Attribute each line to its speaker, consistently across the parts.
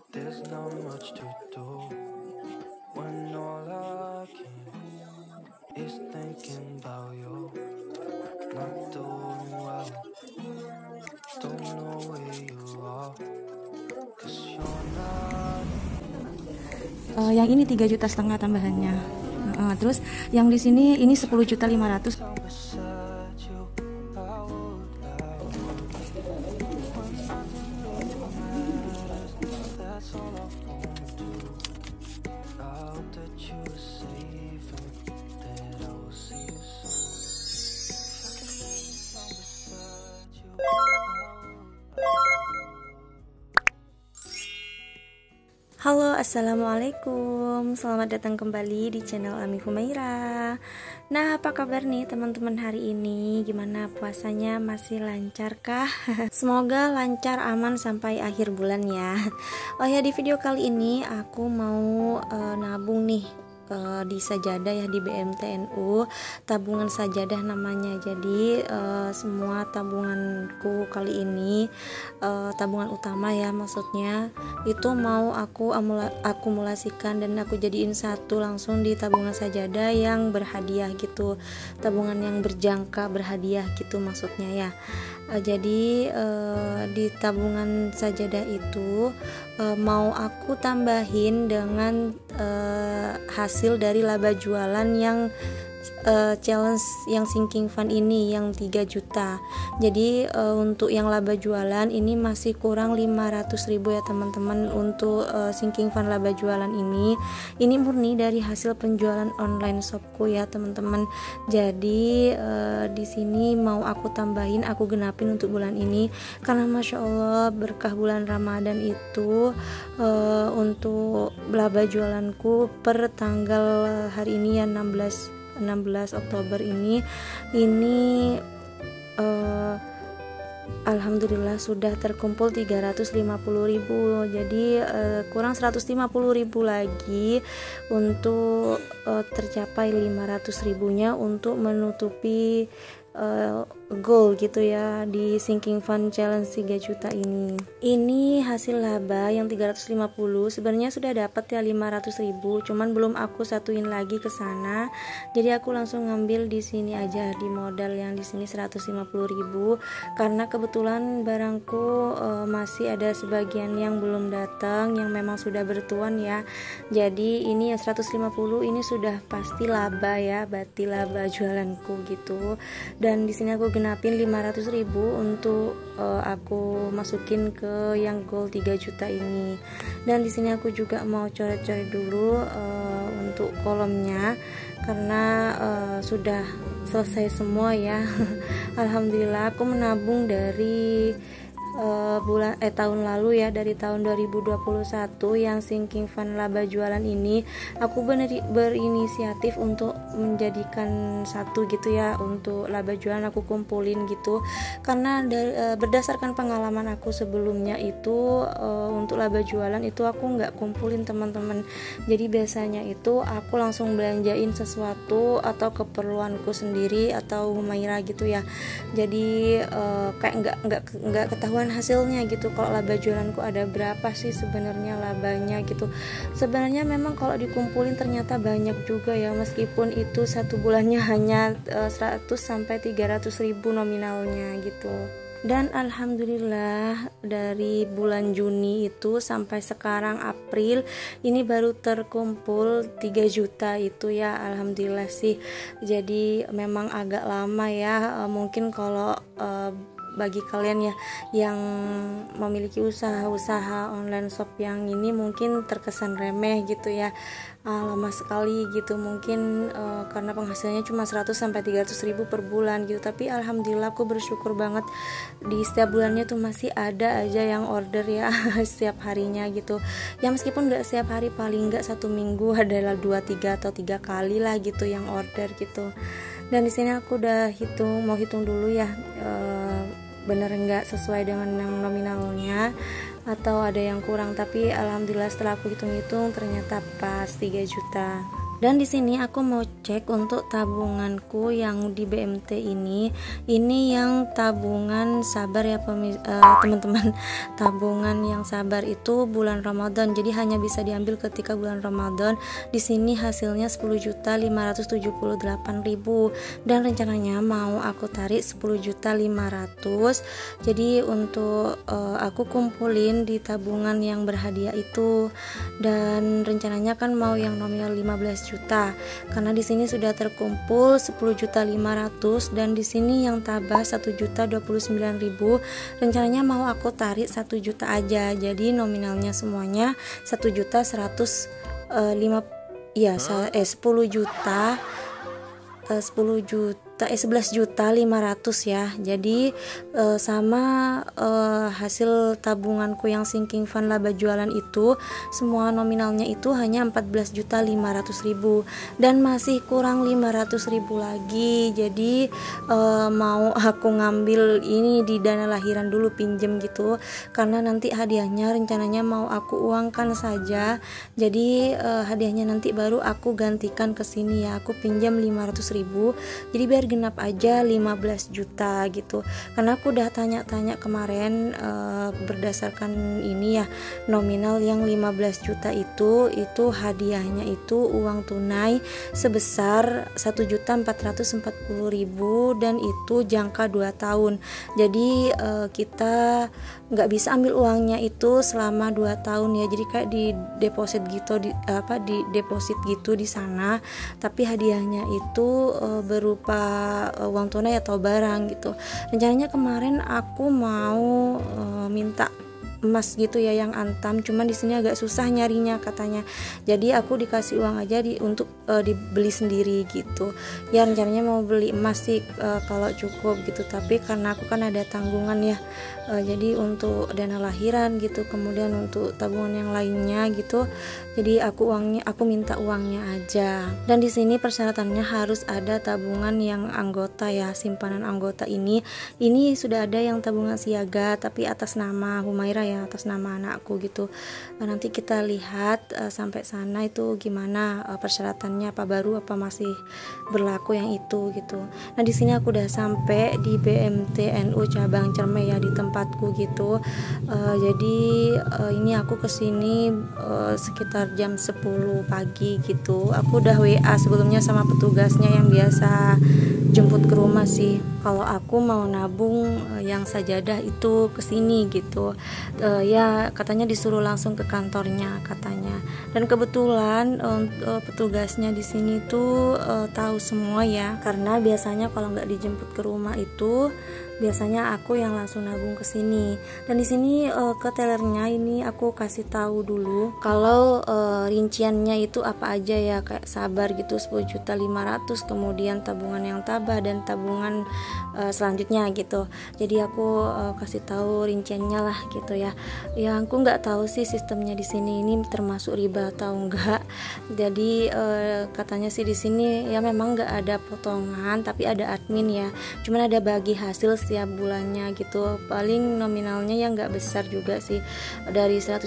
Speaker 1: There's not much to do when all I can is thinking about you. Not doing well, don't know where you are, 'cause you're not.
Speaker 2: Yang ini 3,5 juta tambahannya. Terus yang di sini ini 10,500.000.
Speaker 1: Beside you, I would lie. When nothing really matters, that's all I wanna do. I hope that you're safe and that I will see you soon. If I can lay down beside you, I would.
Speaker 2: Halo, assalamualaikum. Selamat datang kembali di channel Ami Humaira. Nah, apa kabar nih teman-teman hari ini? Gimana puasanya? Masih lancar kah? Semoga lancar, aman sampai akhir bulan ya. Oh ya, di video kali ini aku mau nabung nih di sajadah ya, di BMTNU, tabungan sajadah namanya. Jadi semua tabunganku kali ini, tabungan utama ya maksudnya, itu mau aku akumulasikan dan aku jadiin satu langsung di tabungan sajadah yang berhadiah gitu, tabungan yang berjangka berhadiah gitu maksudnya ya. Jadi di tabungan sajadah itu mau aku tambahin dengan hasil dari laba jualan yang challenge yang sinking fund ini yang 3 juta. Jadi untuk yang laba jualan ini masih kurang 500.000 ya teman-teman. Untuk sinking fund laba jualan ini murni dari hasil penjualan online shopku ya teman-teman. Jadi di sini mau aku tambahin, aku genapin untuk bulan ini karena masya Allah berkah bulan Ramadan itu. Untuk laba jualanku per tanggal hari ini ya 16 Oktober ini alhamdulillah sudah terkumpul 350.000. Jadi kurang 150.000 lagi untuk tercapai 500.000-nya untuk menutupi goal gitu ya di sinking fund challenge 3 juta ini. Ini hasil laba yang 350, sebenarnya sudah dapat ya 500.000, cuman belum aku satuin lagi ke sana. Jadi aku langsung ngambil di sini aja di modal yang di sini 150.000 karena kebetulan barangku masih ada sebagian yang belum datang yang memang sudah bertuan ya. Jadi ini yang 150 ini sudah pasti laba ya, berarti laba jualanku gitu. Dan di sini aku genapin 500.000 untuk aku masukin ke yang goal 3 juta ini. Dan di sini aku juga mau coret-coret dulu untuk kolomnya karena sudah selesai semua ya. Alhamdulillah aku menabung dari tahun lalu ya, dari tahun 2021 yang sinking fund laba jualan ini aku berinisiatif untuk menjadikan satu gitu ya, untuk laba jualan aku kumpulin gitu karena berdasarkan pengalaman aku sebelumnya itu untuk laba jualan itu aku nggak kumpulin teman-teman. Jadi biasanya itu aku langsung belanjain sesuatu atau keperluanku sendiri atau Humaira gitu ya. Jadi kayak nggak ketahuan hasilnya gitu kalau laba jualanku ada berapa sih sebenarnya labanya gitu. Sebenarnya memang kalau dikumpulin ternyata banyak juga ya, meskipun itu satu bulannya hanya 100 sampai 300.000 nominalnya gitu. Dan alhamdulillah dari bulan Juni itu sampai sekarang April ini baru terkumpul 3 juta itu ya, alhamdulillah sih. Jadi memang agak lama ya, mungkin kalau bagi kalian ya yang memiliki usaha-usaha online shop yang ini mungkin terkesan remeh gitu ya, lama sekali gitu mungkin karena penghasilannya cuma 100 sampai 300.000 per bulan gitu. Tapi alhamdulillah aku bersyukur banget di setiap bulannya tuh masih ada aja yang order ya setiap harinya gitu ya, meskipun nggak setiap hari, paling nggak satu minggu adalah 2, 3 atau 3 kali lah gitu yang order gitu. Dan di sini aku udah mau hitung dulu ya, bener nggak sesuai dengan yang nominalnya atau ada yang kurang. Tapi alhamdulillah setelah aku hitung-hitung ternyata pas 3 juta. Dan di sini aku mau cek untuk tabunganku yang di BMT ini yang tabungan sabar ya teman-teman. Tabungan yang sabar itu bulan Ramadan. Jadi hanya bisa diambil ketika bulan Ramadan. Di sini hasilnya 10.578.000 dan rencananya mau aku tarik 10.500.000. Jadi untuk aku kumpulin di tabungan yang berhadiah itu, dan rencananya kan mau yang nominal 15 juta karena di sini sudah terkumpul 10.500.000 dan di sini yang tabah 1.029.000. rencananya mau aku tarik 1 juta aja, jadi nominalnya semuanya 1.105 ya 10 juta 11.500.000 ya. Jadi sama hasil tabunganku yang sinking fund laba jualan itu semua nominalnya itu hanya 14.500.000 dan masih kurang 500.000 lagi. Jadi mau aku ngambil ini di dana lahiran dulu, pinjem gitu, karena nanti hadiahnya rencananya mau aku uangkan saja. Jadi hadiahnya nanti baru aku gantikan ke sini ya, aku pinjam 500.000. Jadi biar genap aja 15 juta gitu, karena aku udah tanya-tanya kemarin berdasarkan ini ya, nominal yang 15 juta itu hadiahnya itu uang tunai sebesar 1.440.000 dan itu jangka 2 tahun. Jadi kita nggak bisa ambil uangnya itu selama 2 tahun ya, jadi kayak di deposit gitu di deposit gitu di sana, tapi hadiahnya itu berupa uang tunai atau barang gitu. Rencananya kemarin aku mau minta emas gitu ya yang antam, cuman di sini agak susah nyarinya katanya. Jadi aku dikasih uang aja untuk dibeli sendiri gitu. Ya rencananya mau beli emas sih kalau cukup gitu, tapi karena aku kan ada tanggungan ya. Jadi untuk dana lahiran gitu, kemudian untuk tabungan yang lainnya gitu. Jadi aku minta uangnya aja. Dan di sini persyaratannya harus ada tabungan yang anggota ya, simpanan anggota ini sudah ada yang tabungan siaga tapi atas nama Humaira ya, atas nama anakku gitu. Nanti kita lihat sampai sana itu gimana persyaratannya, apa baru apa masih berlaku yang itu gitu. Nah di sini aku udah sampai di BMT NU cabang Cermai ya, di tempatku gitu. Jadi ini aku kesini sekitar jam 10 pagi gitu. Aku udah WA sebelumnya sama petugasnya yang biasa jemput ke rumah sih. Kalau aku mau nabung yang sajadah itu kesini gitu. Ya katanya disuruh langsung ke kantornya katanya. Dan kebetulan petugasnya di sini tuh tahu semua ya, karena biasanya kalau nggak dijemput ke rumah itu biasanya aku yang langsung nabung ke sini. Dan di sini ke tellernya ini aku kasih tahu dulu kalau rinciannya itu apa aja ya, kayak sabar gitu 10.500.000, kemudian tabungan yang tabah dan tabungan selanjutnya gitu. Jadi aku kasih tahu rinciannya lah gitu ya. Ya aku nggak tahu sih sistemnya di sini ini termasuk riba atau enggak. Jadi katanya sih di sini ya memang nggak ada potongan tapi ada admin ya. Cuman ada bagi hasil setiap bulannya gitu. Paling nominalnya ya nggak besar juga sih, dari 1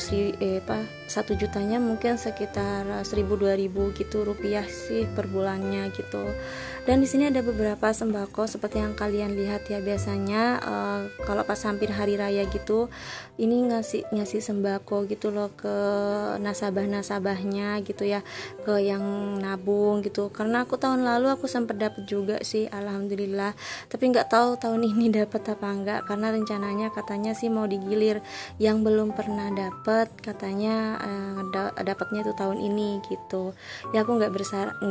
Speaker 2: jutanya mungkin sekitar 1.000-2.000 gitu rupiah sih per bulannya gitu. Dan di sini ada beberapa sembako seperti yang kalian lihat ya. Biasanya kalau pas hampir hari raya gitu ini ngasih sembako gitu loh ke nasabahnya gitu ya, ke yang nabung gitu. Karena aku tahun lalu aku sempat dapat juga sih, alhamdulillah. Tapi nggak tahu tahun ini dapat apa enggak, karena rencananya katanya sih mau digilir. Yang belum pernah dapat katanya dapatnya itu tahun ini gitu. Ya aku nggak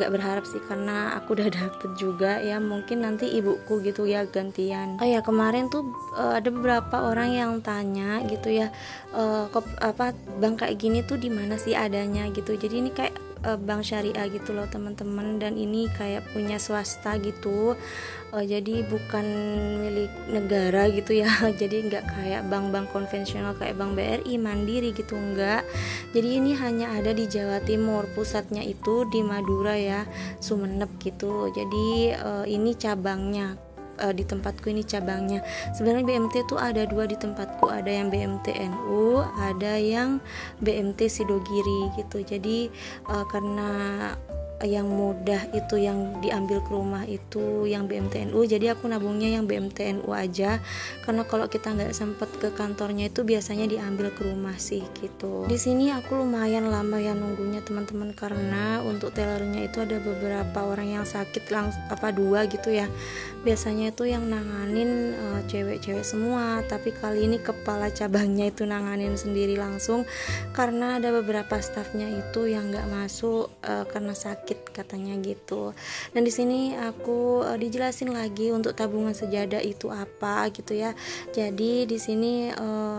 Speaker 2: berharap sih, karena aku udah dapet juga ya, mungkin nanti ibuku gitu ya gantian. Oh ya kemarin tuh ada beberapa orang yang tanya gitu ya, bank kayak gini tuh di mana sih adanya gitu. Jadi ini kayak bank syariah gitu loh teman-teman, dan ini kayak punya swasta gitu. Jadi bukan milik negara gitu ya. Jadi nggak kayak bank-bank konvensional kayak Bank BRI, Mandiri gitu, enggak. Jadi ini hanya ada di Jawa Timur, pusatnya itu di Madura ya, Sumeneb gitu. Jadi ini cabangnya. Di tempatku ini cabangnya. Sebenarnya BMT tuh ada 2 di tempatku, ada yang BMT NU, ada yang BMT Sidogiri gitu. Jadi karena yang mudah itu yang diambil ke rumah itu yang BMTNU, jadi aku nabungnya yang BMTNU aja, karena kalau kita nggak sempet ke kantornya itu biasanya diambil ke rumah sih gitu. Di sini aku lumayan lama ya nunggunya teman-teman, karena untuk tellernya itu ada beberapa orang yang sakit dua gitu ya. Biasanya itu yang nanganin cewek-cewek semua, tapi kali ini kepala cabangnya itu nanganin sendiri langsung, karena ada beberapa stafnya itu yang nggak masuk karena sakit katanya gitu. Dan di sini aku dijelasin lagi untuk tabungan sejadah itu apa gitu ya. Jadi di sini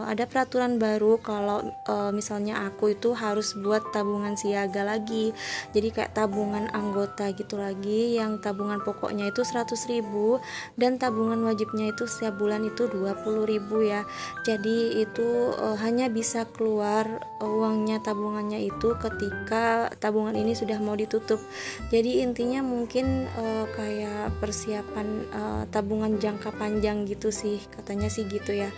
Speaker 2: ada peraturan baru kalau misalnya aku itu harus buat tabungan siaga lagi. Jadi kayak tabungan anggota gitu lagi, yang tabungan pokoknya itu 100.000 dan tabungan wajibnya itu setiap bulan itu 20.000 ya. Jadi itu hanya bisa keluar uangnya tabungannya itu ketika tabungan ini sudah mau ditutup. Jadi intinya mungkin kayak persiapan tabungan jangka panjang gitu sih, katanya sih gitu ya.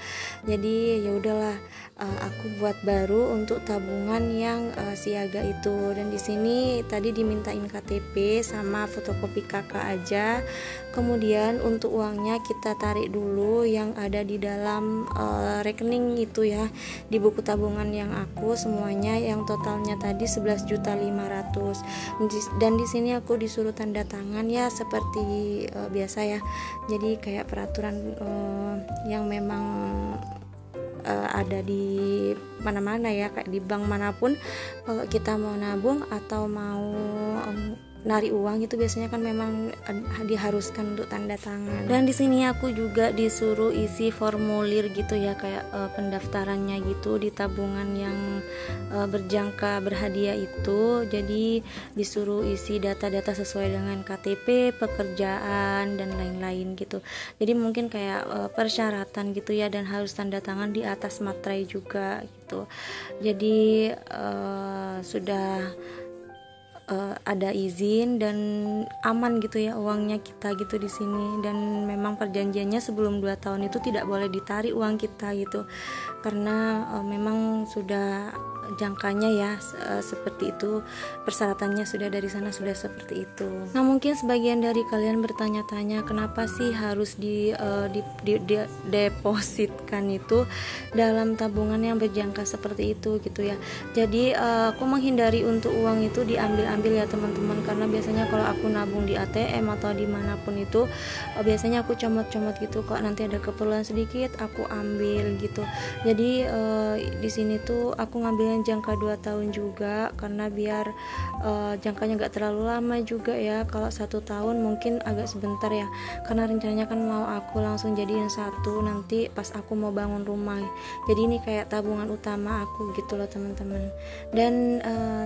Speaker 2: Jadi ya udahlah, aku buat baru untuk tabungan yang siaga itu. Dan di sini tadi dimintain KTP sama fotokopi KK aja. Kemudian untuk uangnya kita tarik dulu yang ada di dalam rekening itu ya, di buku tabungan yang aku semuanya yang totalnya tadi 11.500.000. Dan di sini aku disuruh tanda tangan ya seperti biasa ya. Jadi kayak peraturan yang memang ada di mana-mana ya, kayak di bank manapun kalau kita mau nabung atau mau nari uang itu biasanya kan memang diharuskan untuk tanda tangan. Dan di sini aku juga disuruh isi formulir gitu ya, kayak pendaftarannya gitu di tabungan yang berjangka berhadiah itu. Jadi disuruh isi data-data sesuai dengan KTP, pekerjaan dan lain-lain gitu. Jadi mungkin kayak persyaratan gitu ya, dan harus tanda tangan di atas materai juga gitu. Jadi sudah ada izin dan aman gitu ya uangnya kita gitu di sini. Dan memang perjanjiannya sebelum 2 tahun itu tidak boleh ditarik uang kita gitu, karena memang sudah jangkanya ya seperti itu, persyaratannya sudah dari sana sudah seperti itu. Nah mungkin sebagian dari kalian bertanya-tanya kenapa sih harus depositkan itu dalam tabungan yang berjangka seperti itu gitu ya. Jadi aku menghindari untuk uang itu diambil-ambil ya teman-teman, karena biasanya kalau aku nabung di ATM atau dimanapun itu biasanya aku comot-comot gitu, kok nanti ada keperluan sedikit aku ambil gitu. Jadi di sini tuh aku ngambil jangka 2 tahun juga, karena biar jangkanya gak terlalu lama juga ya. Kalau 1 tahun mungkin agak sebentar ya, karena rencananya kan mau aku langsung jadiin 1 nanti pas aku mau bangun rumah. Jadi ini kayak tabungan utama aku gitu loh teman-teman. Dan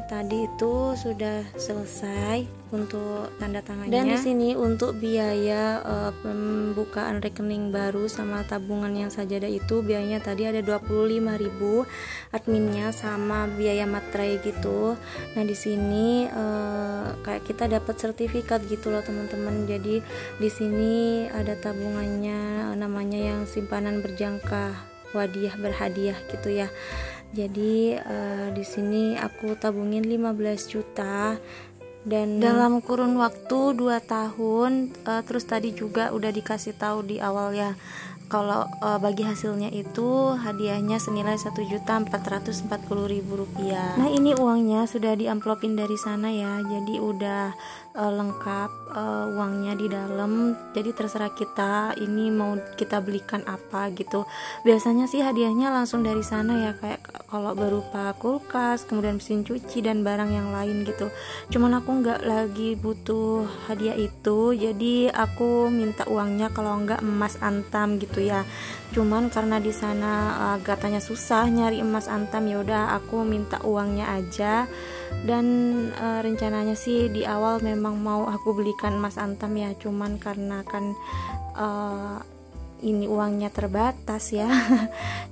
Speaker 2: tadi itu sudah selesai untuk tanda tangannya. Dan di sini untuk biaya pembukaan rekening baru sama tabungan yang sajadah itu biayanya tadi ada 25.000 adminnya sama biaya materai gitu. Nah di sini kayak kita dapat sertifikat gitu loh teman-teman. Jadi di sini ada tabungannya, namanya yang simpanan berjangka berhadiah gitu ya. Jadi di sini aku tabungin 15 juta dan dalam kurun waktu 2 tahun. Terus tadi juga udah dikasih tahu di awal ya, kalau bagi hasilnya itu hadiahnya senilai 1.440.000 rupiah. Nah ini uangnya sudah diamplopin dari sana ya, jadi udah lengkap uangnya di dalam. Jadi terserah kita ini mau kita belikan apa gitu. Biasanya sih hadiahnya langsung dari sana ya, kayak kalau berupa kulkas, kemudian mesin cuci dan barang yang lain gitu. Cuman aku nggak lagi butuh hadiah itu, jadi aku minta uangnya kalau nggak emas antam gitu ya. Cuman karena di sana katanya susah nyari emas antam, ya udah aku minta uangnya aja. Dan rencananya sih di awal memang mau aku belikan emas antam ya, cuman karena kan ini uangnya terbatas ya.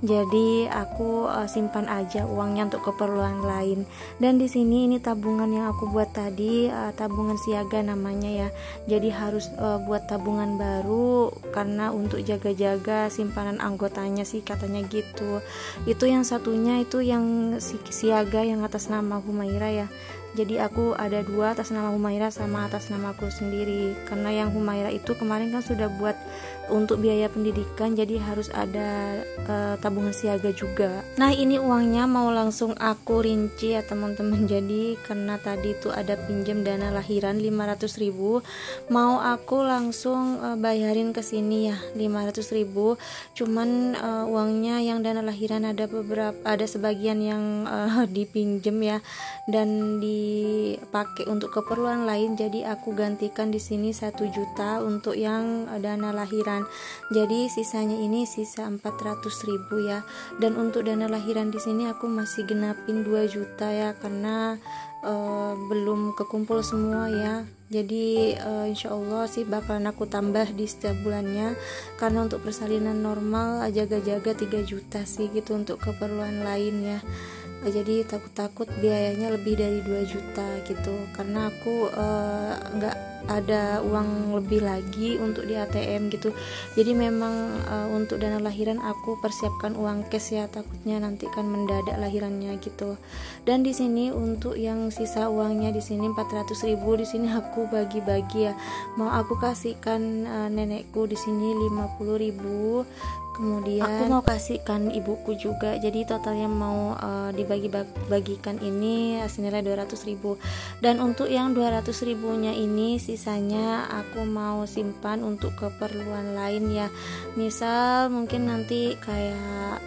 Speaker 2: Jadi aku simpan aja uangnya untuk keperluan lain. Dan di sini ini tabungan yang aku buat tadi, tabungan siaga namanya ya. Jadi harus buat tabungan baru karena untuk jaga-jaga simpanan anggotanya sih katanya gitu. Itu yang satunya itu yang siaga yang atas nama Humaira ya. Jadi aku ada dua, atas nama Humaira sama atas nama aku sendiri. Karena yang Humaira itu kemarin kan sudah buat untuk biaya pendidikan, jadi harus ada tabungan siaga juga. Nah ini uangnya mau langsung aku rinci ya teman-teman. Jadi karena tadi itu ada pinjam dana lahiran 500.000, mau aku langsung bayarin ke sini ya 500.000. Cuman uangnya yang dana lahiran ada sebagian yang dipinjem ya dan dipakai untuk keperluan lain. Jadi aku gantikan di sini 1 juta untuk yang dana lahiran. Jadi sisanya ini sisa 400.000 ya. Dan untuk dana lahiran di sini aku masih genapin 2 juta ya, karena belum kekumpul semua ya. Jadi insya Allah sih bakalan aku tambah di setiap bulannya, karena untuk persalinan normal jaga-jaga 3 juta sih gitu untuk keperluan lain ya. Jadi takut-takut biayanya lebih dari 2 juta gitu, karena aku nggak ada uang lebih lagi untuk di ATM gitu. Jadi memang untuk dana lahiran aku persiapkan uang cash ya, takutnya nanti kan mendadak lahirannya gitu. Dan di sini untuk yang sisa uangnya di sini 400.000, di sini aku bagi-bagi ya. Mau aku kasihkan nenekku di sini 50.000. Kemudian aku mau kasihkan ibuku juga, jadi totalnya mau dibagi-bagikan ini senilai 200.000. Dan untuk yang 200.000 nya ini sisanya aku mau simpan untuk keperluan lain ya. Misal mungkin nanti kayak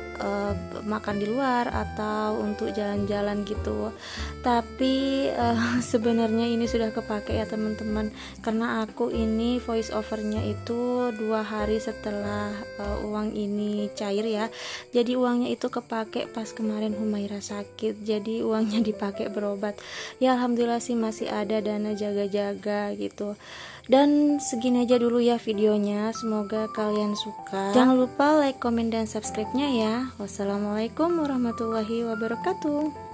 Speaker 2: makan di luar atau untuk jalan-jalan gitu. Tapi sebenarnya ini sudah kepake ya teman-teman, karena aku ini voice overnya itu 2 hari setelah uang ini cair ya. Jadi uangnya itu kepake pas kemarin Humaira sakit, jadi uangnya dipakai berobat ya. Alhamdulillah sih masih ada dana jaga-jaga gitu. Dan segini aja dulu ya videonya, semoga kalian suka. Jangan lupa like, komen, dan subscribe-nya ya. Wassalamualaikum warahmatullahi wabarakatuh.